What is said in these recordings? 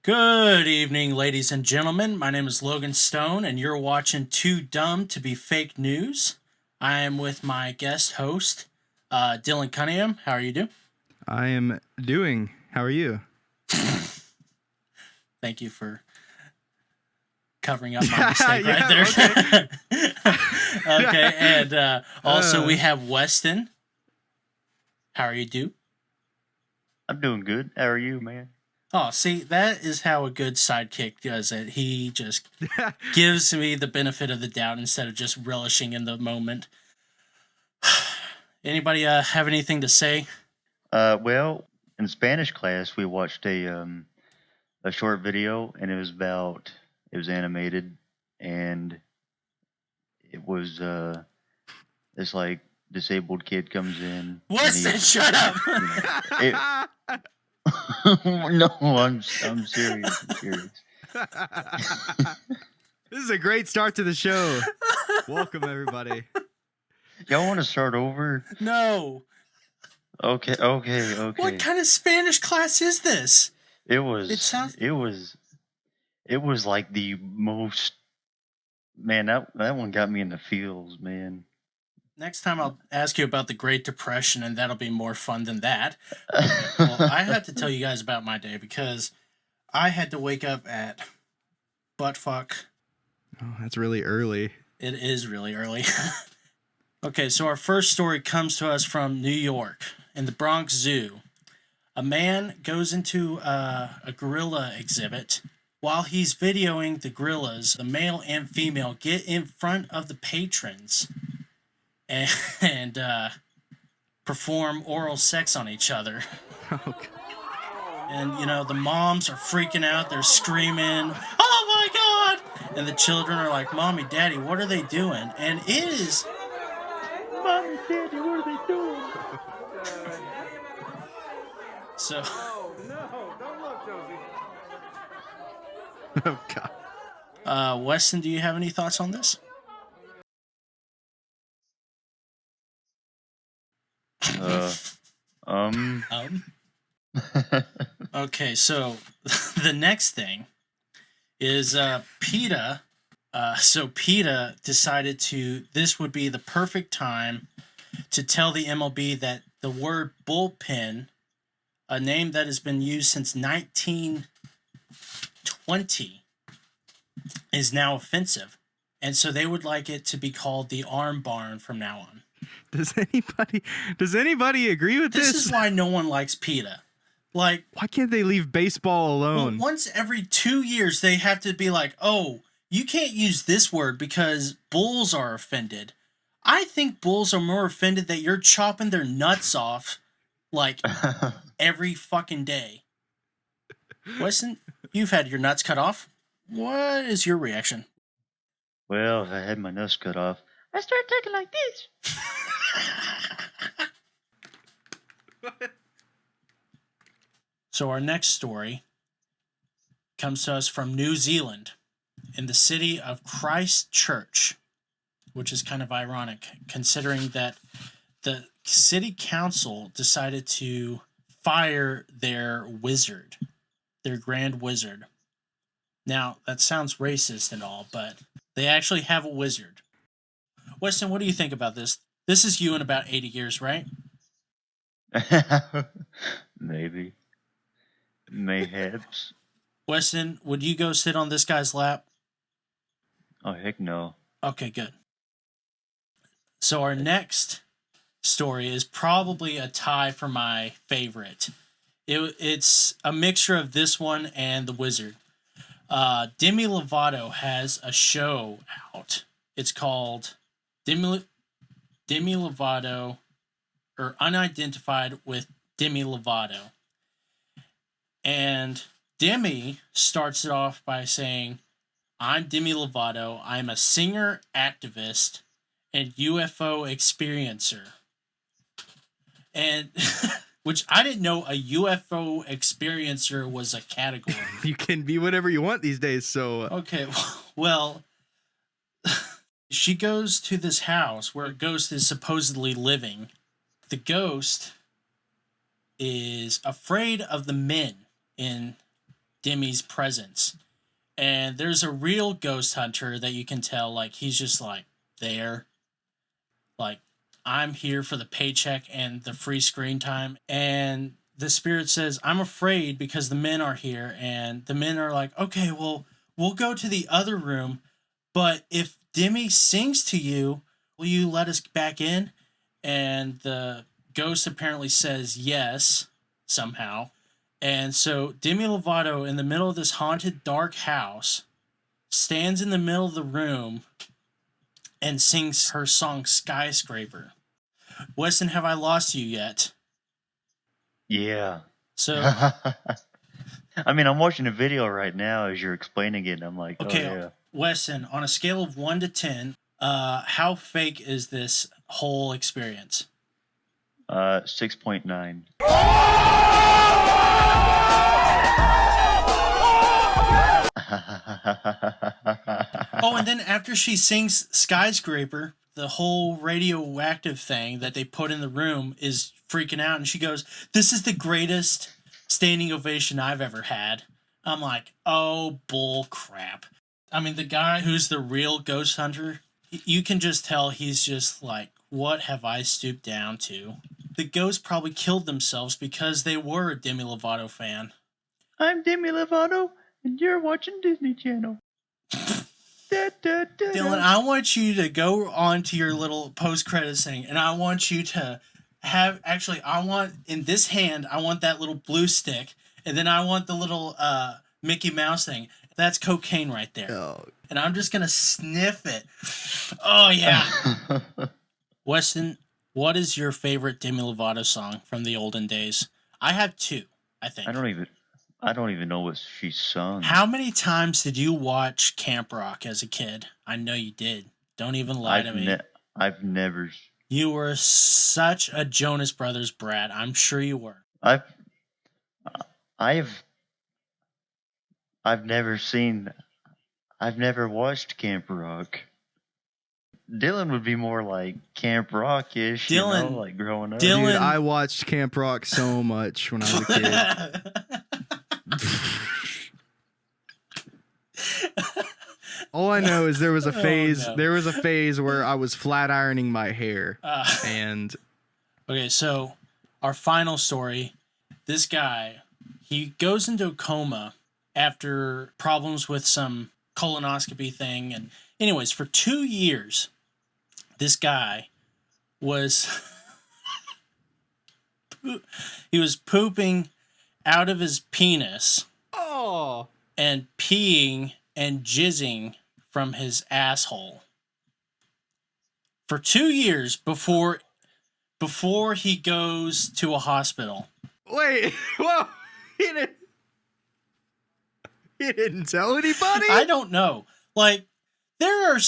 Good evening, ladies and gentlemen. My name is Logan Stone, and you're watching Too Dumb to Be Fake News. I am with my guest host, Dylan Cunningham. How are you doing? I am doing. How are you? Thank you for covering up my mistake right there. Okay, and also we have Weston. How are you doing? I'm doing good. How are you, man? Oh, see, that is how a good sidekick does it. He just gives me the benefit of the doubt instead of just relishing in the moment. Anybody have anything to say? Well, in Spanish class, we watched a short video, and it was animated, and it was this like disabled kid comes in. Weston, shut up! No, I'm serious. I'm serious. This is a great start to the show. Welcome, everybody. Y'all want to start over? No. Okay. What kind of Spanish class is this? It was like the most. Man, that one got me in the feels, man. Next time I'll ask you about the Great Depression, and that'll be more fun than that. Well, I had to tell you guys about my day because I had to wake up at buttfuck. Oh, that's really early. It is really early. Okay, so our first story comes to us from New York in the Bronx Zoo. A man goes into a gorilla exhibit. While he's videoing the gorillas, the male and female get in front of the patrons and perform oral sex on each other. Okay. And, you know, the moms are freaking out. They're screaming, "Oh, my God!" And the children are like, "Mommy, Daddy, what are they doing?" And it is... Mommy, Daddy, what are they doing? So... No, don't look, Josie. Oh, God. Weston, do you have any thoughts on this? Okay, so the next thing is PETA. So PETA decided this would be the perfect time to tell the MLB that the word bullpen, a name that has been used since 1920, is now offensive. And so they would like it to be called the Arm Barn from now on. Does anybody agree with this? This is why no one likes PETA. Like, why can't they leave baseball alone? Well, once every 2 years, they have to be like, "Oh, you can't use this word because bulls are offended." I think bulls are more offended that you're chopping their nuts off, like, every fucking day. Weston, you've had your nuts cut off. What is your reaction? Well, if I had my nuts cut off, I start talking like this. So our next story comes to us from New Zealand in the city of Christchurch, which is kind of ironic considering that the city council decided to fire their wizard, their grand wizard. Now, that sounds racist and all, but they actually have a wizard. Weston, what do you think about this? This is you in about 80 years, right? Maybe. Mayhaps. Weston, would you go sit on this guy's lap? Oh, heck no. Okay, good. So our next story is probably a tie for my favorite. It's a mixture of this one and The Wizard. Demi Lovato has a show out. It's called Demi Lovato, or Unidentified with Demi Lovato. And Demi starts it off by saying, "I'm Demi Lovato. I'm a singer, activist, and UFO experiencer." And which I didn't know a UFO experiencer was a category. You can be whatever you want these days, so... Okay, well, she goes to this house where a ghost is supposedly living. The ghost is afraid of the men in Demi's presence. And there's a real ghost hunter that you can tell, like, he's just like there. Like, I'm here for the paycheck and the free screen time. And the spirit says, I'm afraid because the men are here. And the men are like, okay, well, we'll go to the other room. But if Demi sings to you, will you let us back in? And the ghost apparently says yes, somehow. And so Demi Lovato, in the middle of this haunted, dark house, stands in the middle of the room and sings her song Skyscraper. Weston, have I lost you yet? Yeah. So, I mean, I'm watching a video right now as you're explaining it, and I'm like, okay, oh, yeah. Weston, on a scale of 1 to 10, how fake is this whole experience? 6.9. Oh, and then after she sings Skyscraper, the whole radioactive thing that they put in the room is freaking out, and she goes, this is the greatest standing ovation I've ever had. I'm like, oh, bull crap. I mean, the guy who's the real ghost hunter, you can just tell he's just like, what have I stooped down to? The ghosts probably killed themselves because they were a Demi Lovato fan. I'm Demi Lovato, and you're watching Disney Channel. Dylan, I want you to go on to your little post-credits thing, and I want you to have, actually, I want, in this hand, I want that little blue stick, and then I want the little Mickey Mouse thing. That's cocaine right there. Oh. And I'm just going to sniff it. Oh, yeah. Weston, what is your favorite Demi Lovato song from the olden days? I have two, I think. I don't even know what she sung. How many times did you watch Camp Rock as a kid? I know you did. Don't even lie to me. I've never. You were such a Jonas Brothers brat. I'm sure you were. I've never watched Camp Rock. Dylan would be more like Camp Rock-ish, Dylan, like growing up. Dylan, Dude, I watched Camp Rock so much when I was a kid. All I know is there was a phase. no. There was a phase where I was flat ironing my hair, and okay, so our final story. This guy, he goes into a coma after problems with some colonoscopy thing, and anyways, for 2 years, this guy was he was pooping out of his penis. oh, And peeing and jizzing from his asshole for 2 years before he goes to a hospital. wait, whoa, he didn't tell anybody. I don't know. Like, there are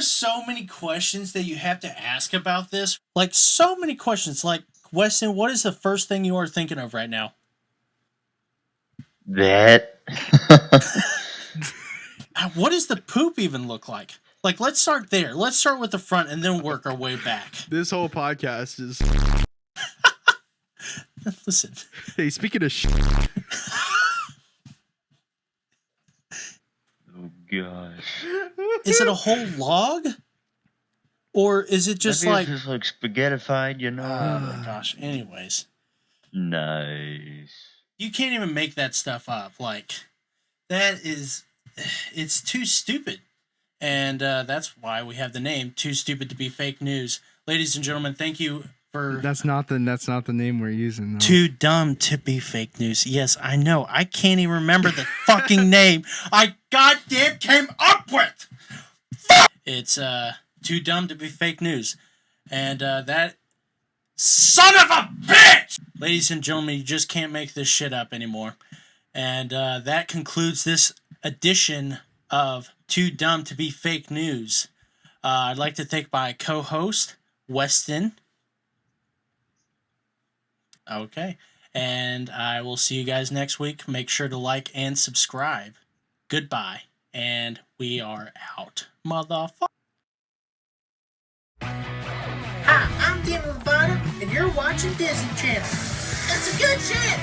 so many questions that you have to ask about this. Like, so many questions. Like, Weston, what is the first thing you are thinking of right now? That. What does the poop even look like? Like, let's start there. Let's start with the front and then work our way back. This whole podcast is. Listen. Hey, speaking of Oh gosh. Is it a whole log? Or is it just Maybe like... it's just like spaghettified, Oh my gosh. Anyways. Nice. You can't even make that stuff up. Like, that is... It's too stupid. And that's why we have the name Too Stupid to Be Fake News. Ladies and gentlemen, thank you for... That's not the name we're using, though. Too dumb to be fake news. Yes, I know. I can't even remember the fucking name I goddamn came up with. It's Too Dumb to Be Fake News. And that son of a bitch! Ladies and gentlemen, you just can't make this shit up anymore. And that concludes this edition of Too Dumb to Be Fake News. I'd like to thank my co-host, Weston. Okay. And I will see you guys next week. Make sure to like and subscribe. Goodbye. And we are out. Motherfucker. Hi, I'm Demi Lovato, and you're watching Disney Channel. That's a good shit.